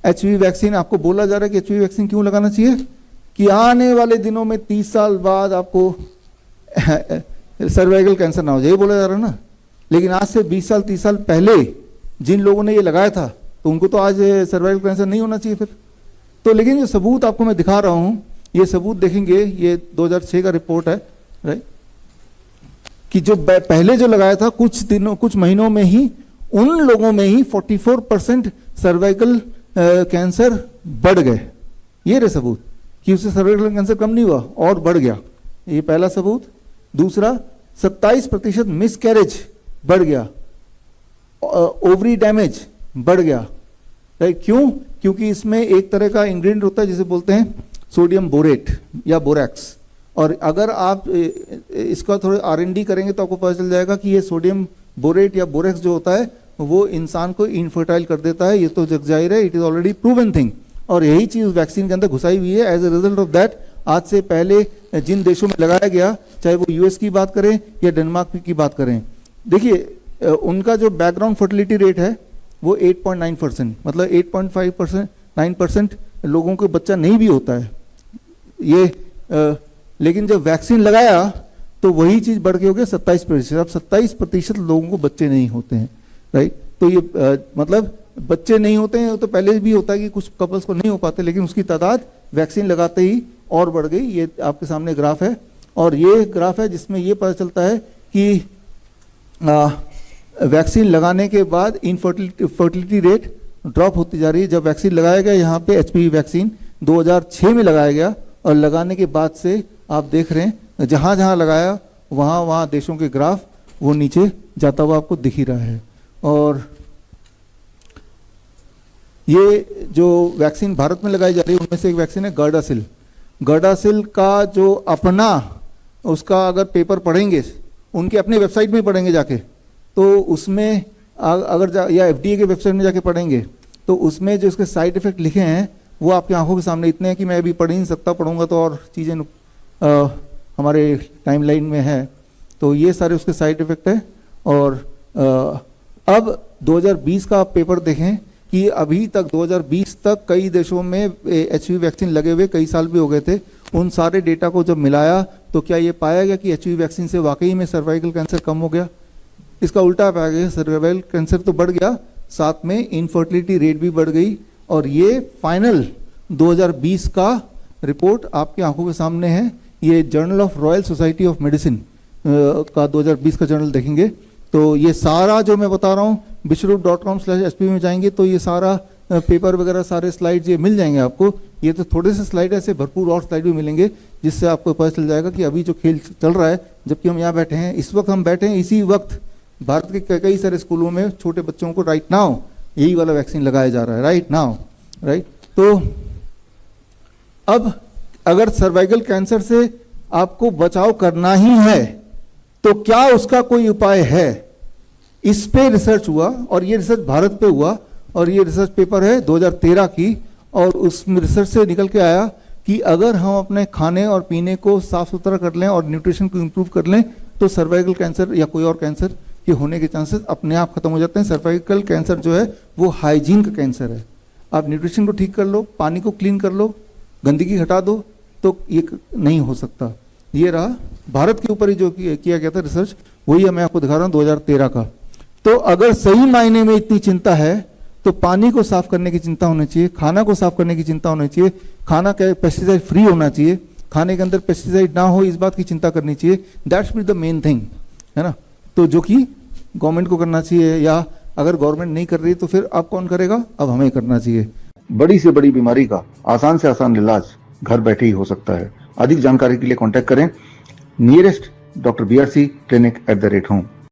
HPV vaccine आपको बोला जा रहा है कि एचपीवी वैक्सीन क्यों लगाना चाहिए कि आने वाले दिनों में 30 साल बाद आपको सर्वाइकल कैंसर ना हो जाए, ये बोला जा रहा है ना। लेकिन आज से 20 साल 30 साल पहले जिन लोगों ने ये लगाया था तो उनको तो आज सर्वाइकल कैंसर नहीं होना चाहिए फिर। तो लेकिन ये सबूत आपको मैं दिखा रहा हूं, ये सबूत देखेंगे, ये 2006 का रिपोर्ट है, राइट, कि जो पहले जो लगाया था कुछ महीनों में ही उन लोगों में ही 44% सर्वाइकल कैंसर बढ़ गए। ये रहे सबूत कि उससे सर्वाइकल कैंसर कम नहीं हुआ और बढ़ गया, ये पहला सबूत। दूसरा, 27% मिसकैरेज बढ़ गया, ओवरी डैमेज बढ़ गया, राइट। क्यों? क्योंकि इसमें एक तरह का इंग्रेडिएंट होता है जिसे बोलते हैं सोडियम बोरेट या बोरैक्स, और अगर आप इसका थोड़ा R&D करेंगे तो आपको पता चल जाएगा कि ये सोडियम बोरेट या बोरैक्स जो होता है वो इंसान को इनफर्टाइल कर देता है। ये तो जग जाहिर है, it is already proven thing, और यही चीज वैक्सीन के अंदर घुसाई हुई है। As a result of that आज से पहले जिन देशों में लगाया गया, चाहे वो यूएस की बात करें या डेनमार्क की बात करें, देखिए उनका जो बैकग्राउंड फर्टिलिटी रेट है वो 8.9%, मतलब 8.5% 9% लोगों को बच्चा नहीं भी होता है ये। लेकिन जब वैक्सीन लगाया तो वही चीज बढ़ के हो गया 27%। अब 27% लोगों को बच्चे नहीं होते हैं, राइट। तो ये मतलब बच्चे नहीं होते हैं, तो पहले भी होता है कि कुछ कपल्स को नहीं हो पाते, लेकिन उसकी तादाद वैक्सीन लगाते ही और बढ़ गई। ये आपके सामने ग्राफ है, और ये ग्राफ है जिसमें ये पता चलता है कि वैक्सीन लगाने के बाद फर्टिलिटी रेट ड्रॉप होती जा रही है। जब वैक्सीन लगाया गया, यहाँ पे एचपीवी वैक्सीन 2006 में लगाया गया, और लगाने के बाद से आप देख रहे हैं जहाँ जहाँ लगाया वहाँ देशों के ग्राफ वो नीचे जाता हुआ आपको दिख ही रहा है। और ये जो वैक्सीन भारत में लगाई जा रही है उनमें से एक वैक्सीन है गर्डासिल। गर्डासिल का जो अपना उसका अगर पेपर पढ़ेंगे, उनके अपने वेबसाइट में पढ़ेंगे जाके, तो उसमें अगर या FDA के वेबसाइट में जाके पढ़ेंगे तो उसमें जो उसके साइड इफेक्ट लिखे हैं वो आपकी आंखों के सामने इतने हैं कि मैं अभी पढ़ ही नहीं सकता, पढ़ूंगा तो और चीज़ें हमारे टाइमलाइन में है। तो ये सारे उसके साइड इफेक्ट है। और अब 2020 का आप पेपर देखें कि अभी तक 2020 तक कई देशों में एचपीवी वैक्सीन लगे हुए कई साल भी हो गए थे। उन सारे डेटा को जब मिलाया तो क्या ये पाया गया कि एचपीवी वैक्सीन से वाकई में सर्वाइकल कैंसर कम हो गया? इसका उल्टा पाया गया, सर्वाइकल कैंसर तो बढ़ गया, साथ में इनफर्टिलिटी रेट भी बढ़ गई। और ये फाइनल 2020 का रिपोर्ट आपकी आंखों के सामने है। ये journal of royal society of medicine का 2020 का जर्नल देखेंगे तो ये सारा जो मैं बता रहा हूँ विश्वरूप.com/spv में जाएंगे तो ये सारा पेपर वगैरह सारे स्लाइड्स ये मिल जाएंगे आपको। ये तो थोड़े से स्लाइड ऐसे भरपूर और स्लाइड भी मिलेंगे जिससे आपको पता चल जाएगा कि अभी जो खेल चल रहा है, जबकि हम यहाँ बैठे हैं, इस वक्त हम बैठे हैं, इसी वक्त भारत के कई सारे स्कूलों में छोटे बच्चों को राइट नाउ यही वाला वैक्सीन लगाया जा रहा है, राइट नाउ, राइट। तो अब अगर सर्वाइकल कैंसर से आपको बचाव करना ही है तो क्या उसका कोई उपाय है? इस पे रिसर्च हुआ, और ये रिसर्च भारत पे हुआ, और ये रिसर्च पेपर है 2013 की, और उस रिसर्च से निकल के आया कि अगर हम अपने खाने और पीने को साफ सुथरा कर लें और न्यूट्रिशन को इम्प्रूव कर लें तो सर्वाइकल कैंसर या कोई और कैंसर के होने के चांसेस अपने आप खत्म हो जाते हैं। सर्वाइकल कैंसर जो है वो हाइजीन का कैंसर है। आप न्यूट्रिशन को ठीक कर लो, पानी को क्लीन कर लो, गंदगी हटा दो, तो ये नहीं हो सकता। ये रहा भारत के ऊपर ही जो किया गया था रिसर्च, वही मैं आपको दिखा रहा हूँ 2013 का। तो अगर सही मायने में इतनी चिंता है तो पानी को साफ करने की चिंता होनी चाहिए, खाना को साफ करने की चिंता होनी चाहिए, खाना का पेस्टिसाइड फ्री होना चाहिए, खाने के अंदर पेस्टिसाइड ना हो इस बात की चिंता करनी चाहिए। That's be the main thing, है ना। तो जो कि गवर्नमेंट को करना चाहिए, या अगर गवर्नमेंट नहीं कर रही तो फिर अब कौन करेगा? अब हमें करना चाहिए। बड़ी से बड़ी बीमारी का आसान से आसान इलाज घर बैठे ही हो सकता है। अधिक जानकारी के लिए कांटेक्ट करें नियरेस्ट डॉक्टर BRC clinic@home।